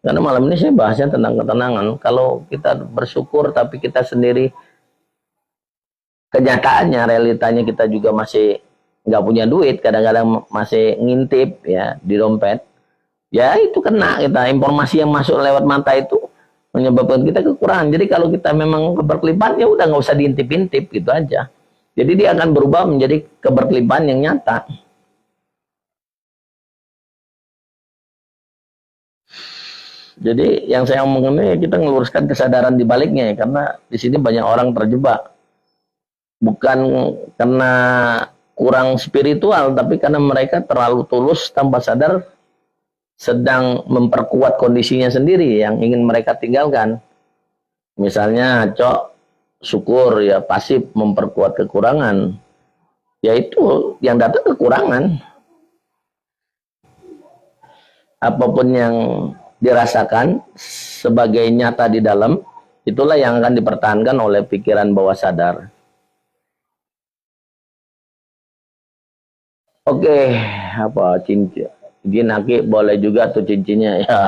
Karena malam ini saya bahasnya tentang ketenangan. Kalau kita bersyukur tapi kita sendiri kenyataannya, realitanya kita juga masih nggak punya duit, kadang-kadang masih ngintip ya di dompet, ya itu kena kita, informasi yang masuk lewat mata itu menyebabkan kita kekurangan. Jadi kalau kita memang keberkelimpahan, ya udah nggak usah diintip-intip gitu aja. Jadi dia akan berubah menjadi keberkelimpahan yang nyata. Jadi yang saya omongin ini kita ngeluruskan kesadaran di baliknya ya, karena di sini banyak orang terjebak. Bukan karena kurang spiritual, tapi karena mereka terlalu tulus tanpa sadar sedang memperkuat kondisinya sendiri yang ingin mereka tinggalkan. Misalnya, cok, syukur ya pasif memperkuat kekurangan. Yaitu yang datang kekurangan. Apapun yang dirasakan sebagai nyata di dalam, itulah yang akan dipertahankan oleh pikiran bawah sadar. Oke, apa cincin? Jinaki boleh juga tuh cincinnya ya.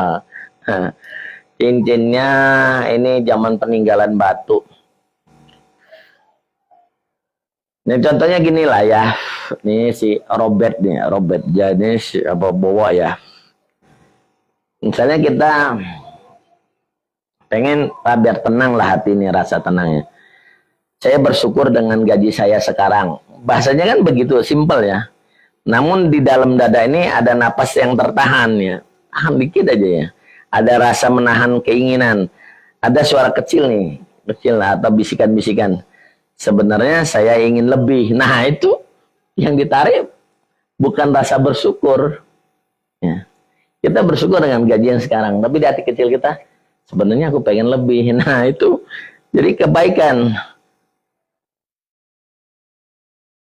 Cincinnya ini zaman peninggalan batu. Ini contohnya gini lah ya. Ini si Robert nih, Robert Janis apa bawa ya. Misalnya kita pengen biar tenang lah hati ini, rasa tenangnya. Saya bersyukur dengan gaji saya sekarang. Bahasanya kan begitu, simpel ya. Namun di dalam dada ini ada napas yang tertahan ya. Tahan dikit aja ya. Ada rasa menahan keinginan. Ada suara kecil nih. Kecil lah, atau bisikan-bisikan. Sebenarnya saya ingin lebih. Nah itu yang ditarik bukan rasa bersyukur. Ya. Kita bersyukur dengan gaji yang sekarang. Tapi di hati kecil kita, sebenarnya aku pengen lebih. Nah itu jadi kebaikan.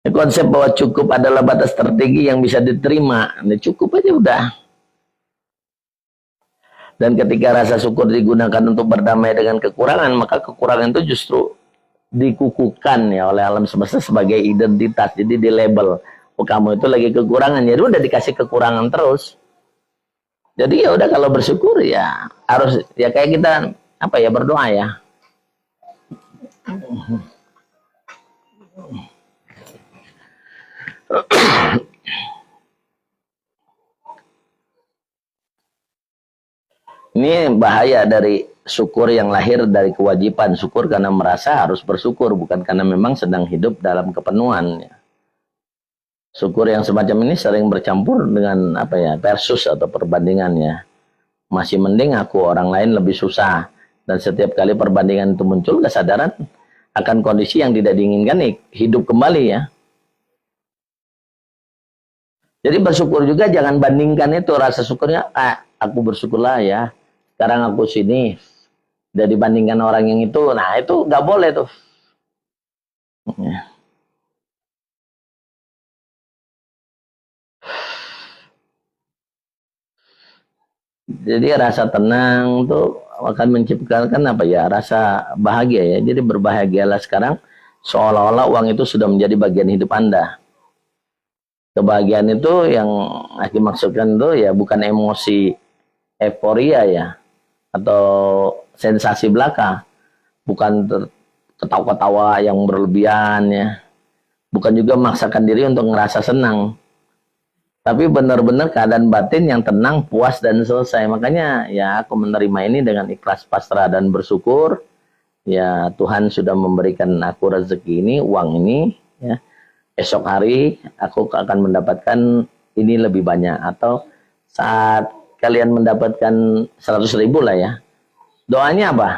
Konsep bahwa cukup adalah batas strategi yang bisa diterima. Nah, cukup aja udah. Dan ketika rasa syukur digunakan untuk berdamai dengan kekurangan, maka kekurangan itu justru dikukuhkan ya oleh alam semesta sebagai identitas. Jadi di label, oh kamu itu lagi kekurangan. Jadi udah dikasih kekurangan terus. Jadi ya udah, kalau bersyukur ya harus ya kayak kita apa ya, berdoa ya. Ini bahaya dari syukur yang lahir dari kewajiban. Syukur karena merasa harus bersyukur, bukan karena memang sedang hidup dalam kepenuhan. Syukur yang semacam ini sering bercampur dengan apa ya, versus atau perbandingannya. Masih mending aku, orang lain lebih susah. Dan setiap kali perbandingan itu muncul, kesadaran akan kondisi yang tidak diinginkan hidup kembali ya. Jadi bersyukur juga jangan bandingkan itu rasa syukurnya, aku bersyukurlah ya, sekarang aku sini, udah dibandingkan orang yang itu. Nah itu nggak boleh tuh. Jadi rasa tenang tuh akan menciptakan apa ya, rasa bahagia ya. Jadi berbahagialah sekarang seolah-olah uang itu sudah menjadi bagian hidup Anda. Kebahagiaan itu yang dimaksudkan itu ya bukan emosi euforia ya, atau sensasi belaka, bukan ketawa-ketawa yang berlebihan ya, bukan juga memaksakan diri untuk ngerasa senang, tapi benar-benar keadaan batin yang tenang, puas, dan selesai. Makanya ya aku menerima ini dengan ikhlas, pasrah, dan bersyukur. Ya Tuhan sudah memberikan aku rezeki ini, uang ini ya. Esok hari aku akan mendapatkan ini lebih banyak, atau saat kalian mendapatkan 100.000 lah ya, doanya apa?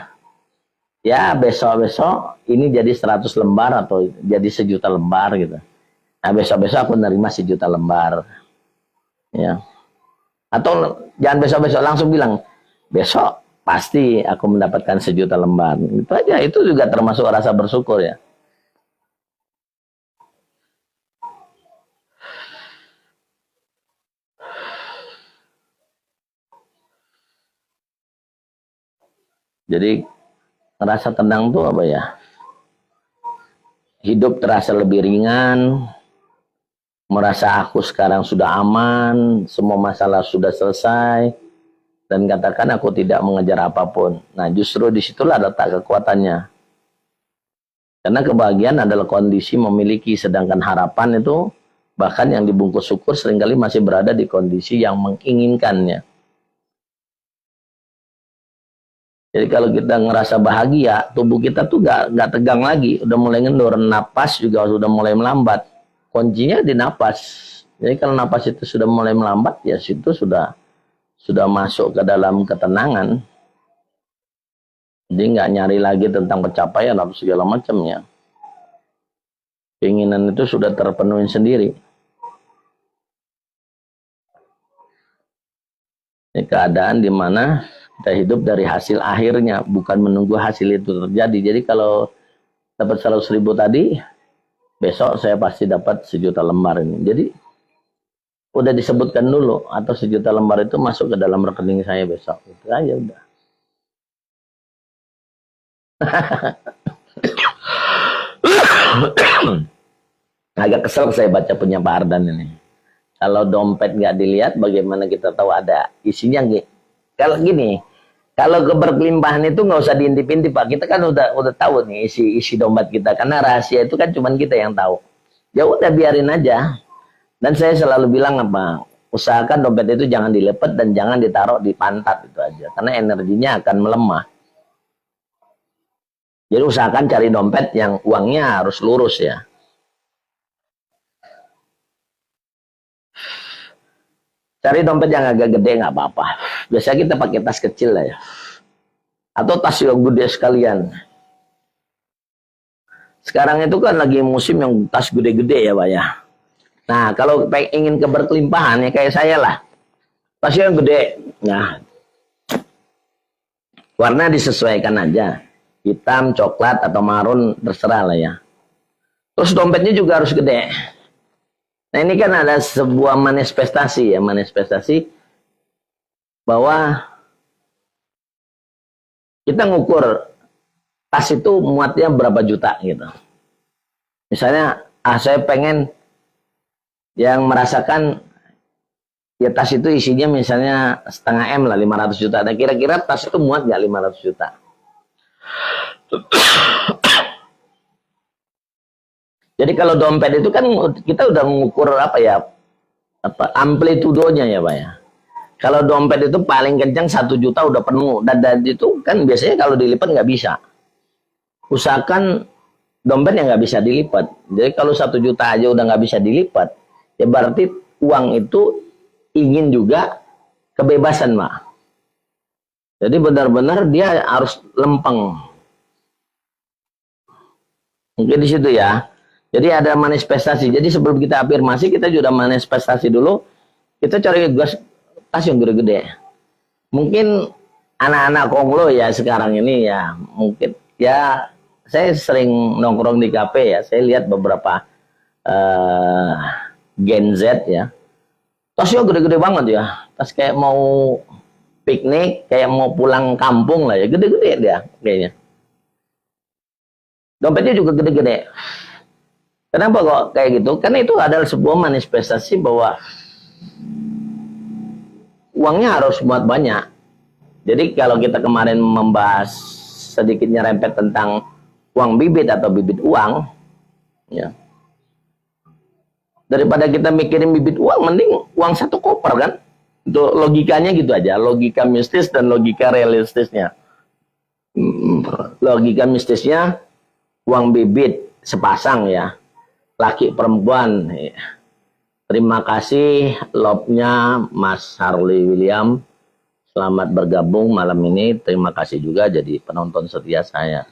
Ya besok-besok ini jadi 100 lembar atau jadi 1.000.000 lembar gitu. Nah besok-besok aku nerima 1.000.000 lembar ya. Atau jangan besok-besok, langsung bilang besok pasti aku mendapatkan 1.000.000 lembar. Itu aja, itu juga termasuk rasa bersyukur ya. Jadi rasa tenang tuh apa ya? Hidup terasa lebih ringan, merasa aku sekarang sudah aman, semua masalah sudah selesai, dan katakan aku tidak mengejar apapun. Nah, justru disitulah letak kekuatannya. Karena kebahagiaan adalah kondisi memiliki, sedangkan harapan itu bahkan yang dibungkus syukur seringkali masih berada di kondisi yang menginginkannya. Jadi kalau kita ngerasa bahagia, tubuh kita tuh gak tegang lagi, udah mulai ngendur, napas juga sudah mulai melambat. Kuncinya di napas. Jadi kalau napas itu sudah mulai melambat, ya situ sudah masuk ke dalam ketenangan. Jadi nggak nyari lagi tentang pencapaian atau segala macamnya. Keinginan itu sudah terpenuhi sendiri. Ini keadaan di mana kita hidup dari hasil akhirnya, bukan menunggu hasil itu terjadi. Jadi kalau dapat 100.000 tadi, besok saya pasti dapat 1.000.000 lembar ini. Jadi udah disebutkan dulu, atau 1.000.000 lembar itu masuk ke dalam rekening saya besok. Itu aja udah. Agak kesel saya baca punya Pak Ardan ini. Kalau dompet nggak dilihat, bagaimana kita tahu ada isinya? Kalau gini, kalau keberkelimpahan itu nggak usah diintip-intip, Pak. Kita kan udah tahu nih isi dompet kita, karena rahasia itu kan cuman kita yang tahu. Ya udah, biarin aja. Dan saya selalu bilang apa? Usahakan dompet itu jangan dilepet dan jangan ditaruh di pantat, itu aja. Karena energinya akan melemah. Jadi usahakan cari dompet yang uangnya harus lurus ya. Cari dompet yang agak gede nggak apa-apa. Biasanya kita pakai tas kecil lah ya. Atau tas yang gede sekalian. Sekarang itu kan lagi musim yang tas gede-gede ya Pak ya. Nah kalau ingin keberkelimpahan ya kayak saya lah. Tas yang gede. Nah, warna disesuaikan aja. Hitam, coklat, atau marun, terserah lah ya. Terus dompetnya juga harus gede. Nah ini kan ada sebuah manifestasi ya, manifestasi bahwa kita ngukur tas itu muatnya berapa juta gitu. Misalnya, saya pengen yang merasakan ya tas itu isinya misalnya 0,5 M lah, 500 juta. Nah kira-kira tas itu muat nggak 500 juta? Jadi kalau dompet itu kan kita udah mengukur apa ya, amplitudonya ya Pak ya. Kalau dompet itu paling kencang 1 juta udah penuh, dan itu kan biasanya kalau dilipat nggak bisa. Usahakan dompet yang nggak bisa dilipat. Jadi kalau 1 juta aja udah nggak bisa dilipat, ya berarti uang itu ingin juga kebebasan Pak. Jadi benar-benar dia harus lempeng. Mungkin di situ ya. Jadi ada manifestasi. Jadi sebelum kita afirmasi, kita juga manifestasi dulu. Kita cari tas yang gede-gede. Mungkin anak-anak konglo ya sekarang ini ya, mungkin ya saya sering nongkrong di kafe ya. Saya lihat beberapa Gen Z ya. Tasnya gede-gede banget ya. Tas kayak mau piknik, kayak mau pulang kampung lah ya. Gede-gede dia kayaknya. Dompetnya juga gede-gede. Kenapa kok kayak gitu? Karena itu adalah sebuah manifestasi bahwa uangnya harus buat banyak. Jadi kalau kita kemarin membahas sedikit nyerempet tentang uang bibit atau bibit uang, ya. Daripada kita mikirin bibit uang, mending uang 1 koper kan? Itu logikanya gitu aja, logika mistis dan logika realistisnya. Logika mistisnya, uang bibit sepasang ya. Laki perempuan. Terima kasih love-nya Mas Harley William. Selamat bergabung malam ini. Terima kasih juga jadi penonton setia saya.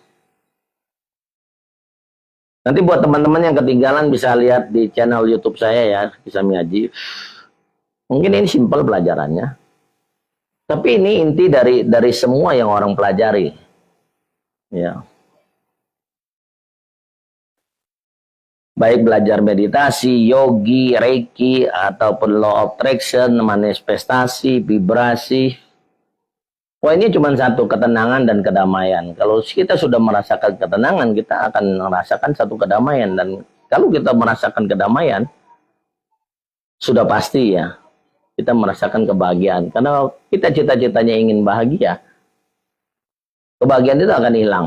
Nanti buat teman-teman yang ketinggalan bisa lihat di channel YouTube saya ya, Kisah Miyaji. Mungkin ini simpel pelajarannya. Tapi ini inti dari semua yang orang pelajari. Ya. Baik belajar meditasi, yogi, reiki, ataupun law of attraction, manifestasi, vibrasi. Wah ini cuma satu, ketenangan dan kedamaian. Kalau kita sudah merasakan ketenangan, kita akan merasakan satu kedamaian. Dan kalau kita merasakan kedamaian, sudah pasti ya, kita merasakan kebahagiaan. Karena kita cita-citanya ingin bahagia, kebahagiaan itu akan hilang.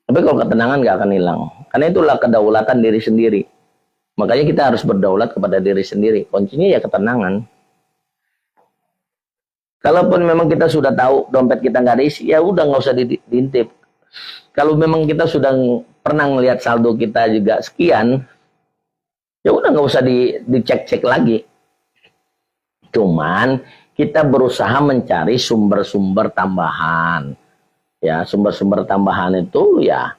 Tapi kalau ketenangan nggak akan hilang. Karena itulah kedaulatan diri sendiri. Makanya kita harus berdaulat kepada diri sendiri. Kuncinya ya ketenangan. Kalaupun memang kita sudah tahu dompet kita nggak ada isi, ya udah nggak usah diintip. Kalau memang kita sudah pernah melihat saldo kita juga sekian, ya udah nggak usah dicek-cek lagi. Cuman kita berusaha mencari sumber-sumber tambahan. Ya, sumber-sumber tambahan itu ya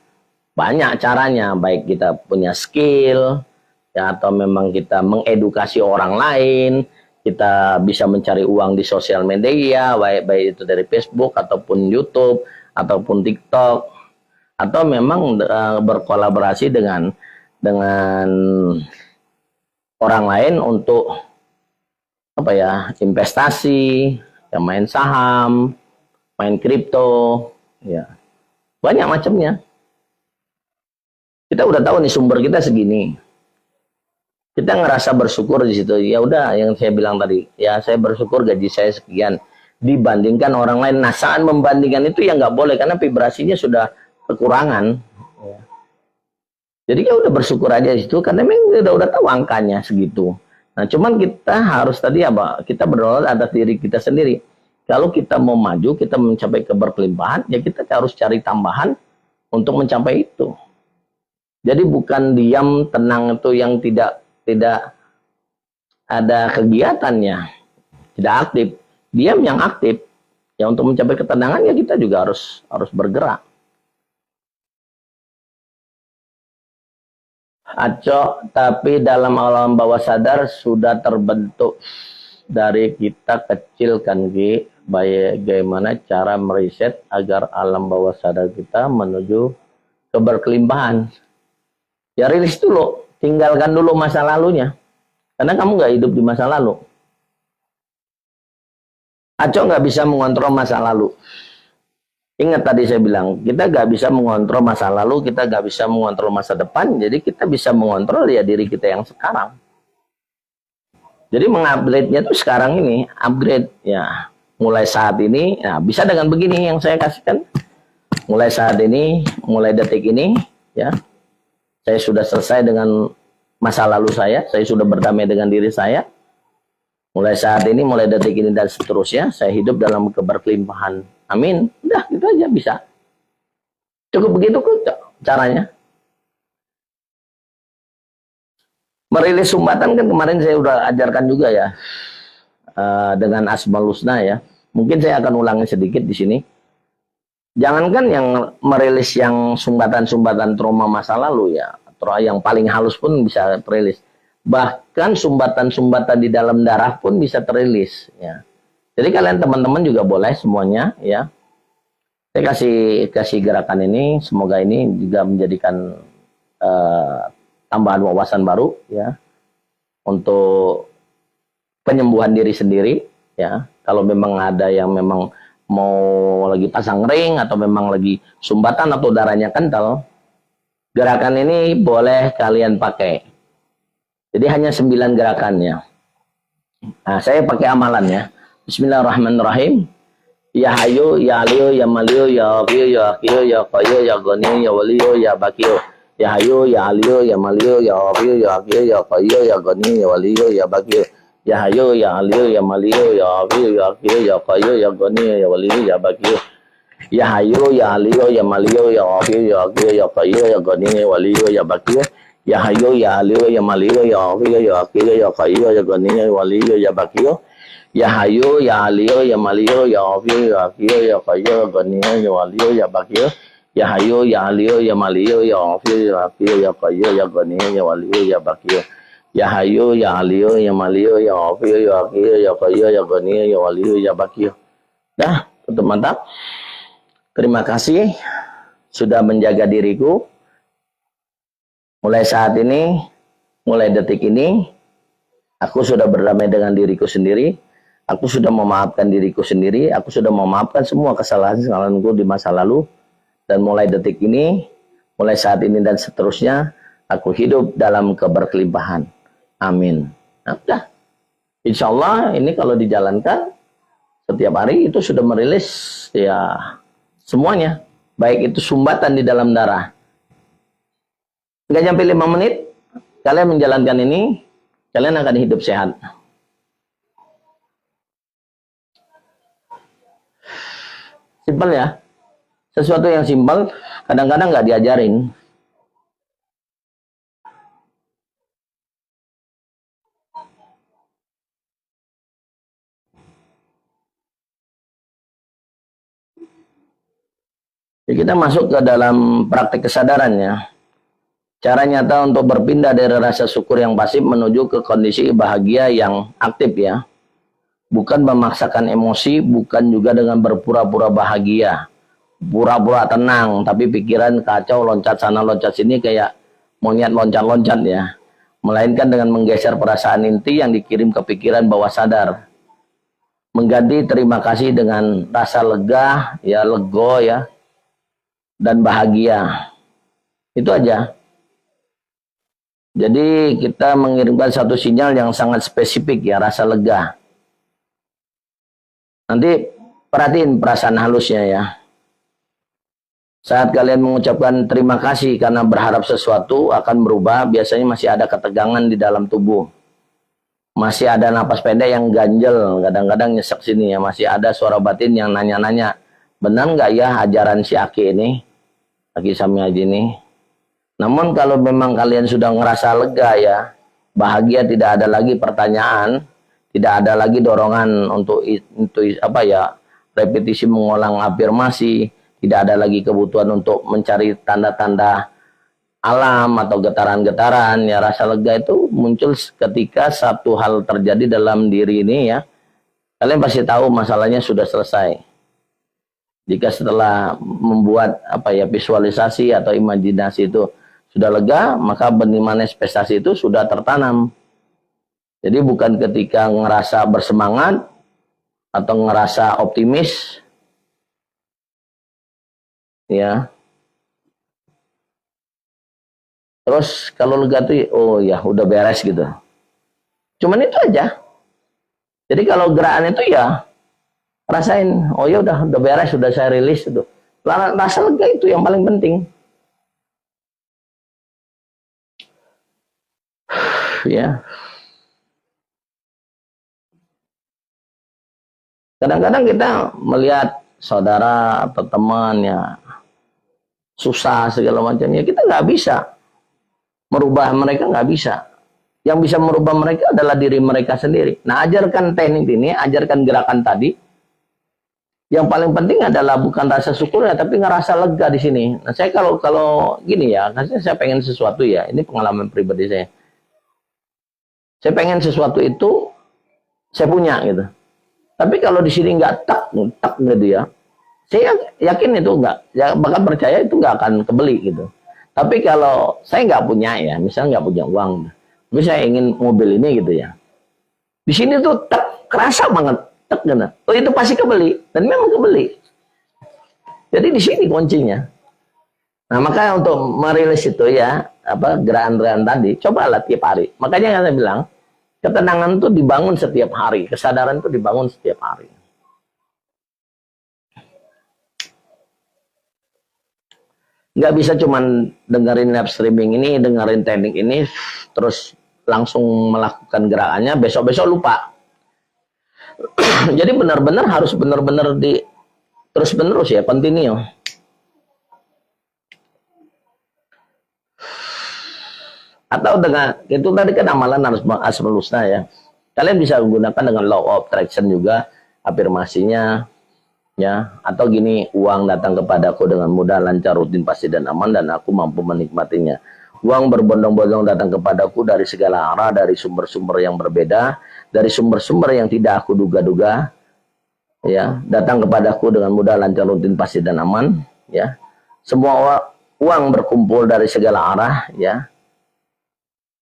banyak caranya, baik kita punya skill, ya, atau memang kita mengedukasi orang lain, kita bisa mencari uang di sosial media, baik itu dari Facebook ataupun YouTube ataupun TikTok, atau memang berkolaborasi dengan orang lain untuk apa ya, investasi, ya, main saham, main kripto, ya banyak macamnya. Kita udah tahu nih sumber kita segini, kita ngerasa bersyukur di situ. Ya udah, yang saya bilang tadi, ya saya bersyukur gaji saya sekian dibandingkan orang lain. Nah, saat membandingkan itu ya nggak boleh, karena vibrasinya sudah kekurangan. Ya. Jadi ya udah bersyukur aja di situ, karena memang udah tahu angkanya segitu. Nah, cuman kita harus tadi apa? Kita berdaulat atas diri kita sendiri. Kalau kita mau maju, kita mencapai keberkelimpahan, ya kita harus cari tambahan untuk mencapai itu. Jadi bukan diam tenang itu yang tidak ada kegiatannya, tidak aktif. Diam yang aktif. Ya, untuk mencapai ketenangan ya kita juga harus bergerak. Acok, tapi dalam alam bawah sadar sudah terbentuk dari kita kecil kan, Gi. Bagaimana cara meriset agar alam bawah sadar kita menuju keberkelimpahan? Ya rilis dulu, tinggalkan dulu masa lalunya. Karena kamu nggak hidup di masa lalu. Acok nggak bisa mengontrol masa lalu. Ingat tadi saya bilang, kita nggak bisa mengontrol masa lalu, kita nggak bisa mengontrol masa depan, jadi kita bisa mengontrol ya diri kita yang sekarang. Jadi mengupgrade-nya tuh sekarang ini, upgrade ya. Mulai saat ini, nah bisa dengan begini yang saya kasihkan. Mulai saat ini, mulai detik ini, ya. Saya sudah selesai dengan masa lalu saya sudah berdamai dengan diri saya. Mulai saat ini, mulai detik ini dan seterusnya, saya hidup dalam keberkelimpahan. Amin. Udah, gitu aja bisa. Cukup begitu kok caranya. Merilis sumbatan kan kemarin saya udah ajarkan juga ya. Dengan Asmaul Husna ya. Mungkin saya akan ulangi sedikit di sini. Jangankan yang merilis yang sumbatan-sumbatan trauma masa lalu ya. Yang paling halus pun bisa terilis. Bahkan sumbatan-sumbatan di dalam darah pun bisa terilis ya. Jadi kalian teman-teman juga boleh semuanya ya. Saya kasih gerakan ini, semoga ini juga menjadikan tambahan wawasan baru ya untuk penyembuhan diri sendiri ya. Kalau memang ada yang memang mau lagi pasang ring atau memang lagi sumbatan atau darahnya kental, gerakan ini boleh kalian pakai. Jadi hanya 9 gerakannya. Nah, saya pakai amalannya. Bismillahirrahmanirrahim. Ya Hayyu, Ya Aliyu, Ya Maliyu, Ya Waqiyu, Ya Hakiyu, Ya Qayyum, Ya Ghaniyu, Ya Waliyu, Ya Baqiyu. Ya Hayyu, Ya Aliyu, Ya Maliyu, Ya Waqiyu, Ya Hakiyu, Ya Qayyum, Ya Ghaniyu, Ya Waliyu, Ya Baqiyu. Ya Hayyu, Ya Aliyu, Ya Maliyu, Ya Waqiyu, Ya Hakiyu, Ya Qayyum, Ya Ghaniyu, Ya Waliyu, Ya Baqiyu. Ya Hayyu, Ya Aliyu, Ya Maliyu, Ya Waqiyu, Ya Hakiyu, Ya Qayyum, Ya Ghaniyu, Ya Waliyu, Ya Baqiyu. Ya Hayyu, Ya Aliyu, Ya Maliyu, Ya Waqiyu, Ya Hakiyu, Ya Qayyum, Ya Ghaniyu, Ya Waliyu, Ya Baqiyu. Ya Hayyu, Ya Aliyu, Ya Maliyu, Ya Waqiyu, Ya Hakiyu, Ya Qayyum, Ya Ghaniyu, Ya Waliyu, Ya Baqiyu. Ya Hayyu, Ya Aliyu, Ya Maliyu, Ya Waqiyu, Ya Hakiyu, Ya Qayyum, Ya Ghaniyu, Ya Waliyu, Ya Baqiyu. Ya Hayyu, Ya Aliyu, Ya Maliyu, Ya Waqiyu, Ya Hakiyu, Ya Qayyum, Ya Ghaniyu, Ya Waliyu, Ya Baqiyu. Dah, tutup mantap. Terima kasih sudah menjaga diriku. Mulai saat ini, mulai detik ini, aku sudah berdamai dengan diriku sendiri. Aku sudah memaafkan diriku sendiri. Aku sudah memaafkan semua kesalahan-kesalahanku di masa lalu. Dan mulai detik ini, mulai saat ini dan seterusnya, aku hidup dalam keberkelimpahan. Amin. Nah, udah. Insya Allah ini kalau dijalankan setiap hari itu sudah merilis ya semuanya, baik itu sumbatan di dalam darah. Nggak sampai 5 menit, kalian menjalankan ini, kalian akan hidup sehat. Simpel ya. Sesuatu yang simpel, kadang-kadang nggak diajarin. Jadi kita masuk ke dalam praktik kesadarannya. Cara nyata untuk berpindah dari rasa syukur yang pasif menuju ke kondisi bahagia yang aktif ya. Bukan memaksakan emosi, bukan juga dengan berpura-pura bahagia. Pura-pura tenang, tapi pikiran kacau, loncat sana, loncat sini kayak monyet loncat-loncat ya. Melainkan dengan menggeser perasaan inti yang dikirim ke pikiran bawah sadar. Mengganti terima kasih dengan rasa lega, ya lego ya. Dan bahagia. Itu aja. Jadi kita mengirimkan satu sinyal yang sangat spesifik ya, rasa lega. Nanti perhatiin perasaan halusnya ya. Saat kalian mengucapkan terima kasih karena berharap sesuatu akan berubah, biasanya masih ada ketegangan di dalam tubuh. Masih ada napas pendek yang ganjel, kadang-kadang nyesek sini ya. Masih ada suara batin yang nanya-nanya, benar nggak ya ajaran si Aki ini? Aki Sami Haji ini. Namun kalau memang kalian sudah ngerasa lega ya, bahagia, tidak ada lagi pertanyaan, tidak ada lagi dorongan untuk apa ya, repetisi mengulang afirmasi, tidak ada lagi kebutuhan untuk mencari tanda-tanda alam atau getaran-getaran ya. Rasa lega itu muncul ketika satu hal terjadi dalam diri ini ya. Kalian pasti tahu masalahnya sudah selesai. Jika setelah membuat apa ya visualisasi atau imajinasi itu sudah lega, maka benih manifestasi itu sudah tertanam. Jadi bukan ketika ngerasa bersemangat atau ngerasa optimis, ya. Terus kalau lega tuh, oh ya udah beres gitu. Cuman itu aja. Jadi kalau gerakan itu ya rasain, oh ya udah beres, sudah saya rilis itu. Rasa lega itu yang paling penting. Ya. Kadang-kadang kita melihat saudara atau teman ya susah segala macamnya, kita nggak bisa merubah mereka, nggak bisa. Yang bisa merubah mereka adalah diri mereka sendiri. Nah, ajarkan teknik ini, ajarkan gerakan tadi. Yang paling penting adalah bukan rasa syukur ya, tapi ngerasa lega di sini. Nah, saya kalau gini ya, karena saya pengen sesuatu ya, ini pengalaman pribadi saya. Saya pengen sesuatu itu saya punya gitu. Tapi kalau di sini nggak tak gitu ya, saya yakin itu nggak, ya bahkan percaya itu nggak akan kebeli gitu. Tapi kalau saya nggak punya ya, misalnya nggak punya uang, tapi saya ingin mobil ini gitu ya. Di sini tuh tak kerasa banget. Oh itu pasti kebeli, dan memang kebeli. Jadi di sini kuncinya. Nah makanya untuk merilis itu ya, apa gerakan-gerakan tadi, cobalah tiap hari. Makanya saya bilang, ketenangan itu dibangun setiap hari, kesadaran itu dibangun setiap hari. Nggak bisa cuman dengerin live streaming ini, dengerin teknik ini, terus langsung melakukan gerakannya, besok-besok lupa. Jadi benar-benar harus benar-benar di terus-menerus ya, continue. Atau dengan itu tadi kan amalan harus asmaul husna ya. Kalian bisa gunakan dengan law of attraction juga afirmasinya ya. Atau gini, uang datang kepadaku dengan mudah, lancar, rutin, pasti dan aman, dan aku mampu menikmatinya. Uang berbondong-bondong datang kepadaku dari segala arah, dari sumber-sumber yang berbeda, dari sumber-sumber yang tidak aku duga-duga, ya, datang kepadaku dengan mudah, lancar, rutin, pasti dan aman, ya. Semua uang berkumpul dari segala arah, ya.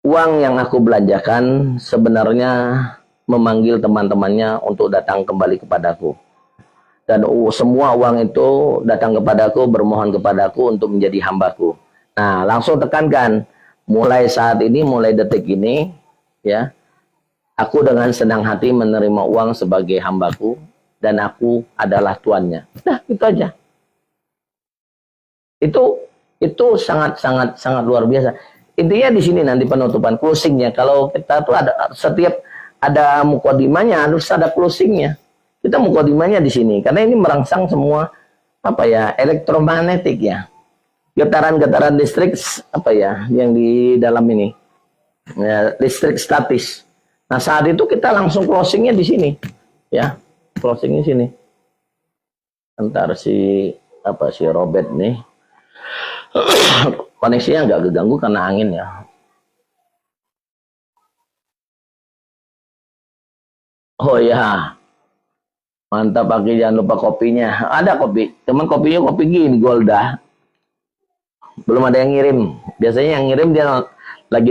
Uang yang aku belanjakan sebenarnya memanggil teman-temannya untuk datang kembali kepadaku. Dan semua uang itu datang kepadaku, bermohon kepadaku untuk menjadi hambaku. Nah, langsung tekankan, mulai saat ini, mulai detik ini, ya, Aku dengan senang hati menerima uang sebagai hambaku dan aku adalah tuannya. Nah, itu aja. Itu sangat luar biasa. Intinya di sini nanti penutupan closingnya. Kalau kita tuh ada setiap ada mukodimanya harus ada closingnya. Kita mukodimanya di sini karena ini merangsang semua apa ya elektromagnetik ya, getaran-getaran listrik apa ya yang di dalam ini ya, listrik statis. Nah saat itu kita langsung closingnya di sini ya, closingnya sini. Ntar si Robert nih koneksinya agak keganggu karena angin ya. Oh ya, mantap Pagi, jangan lupa kopinya. Ada kopi, cuman kopinya kopi gini Golda. Belum ada yang ngirim. Biasanya yang ngirim dia lagi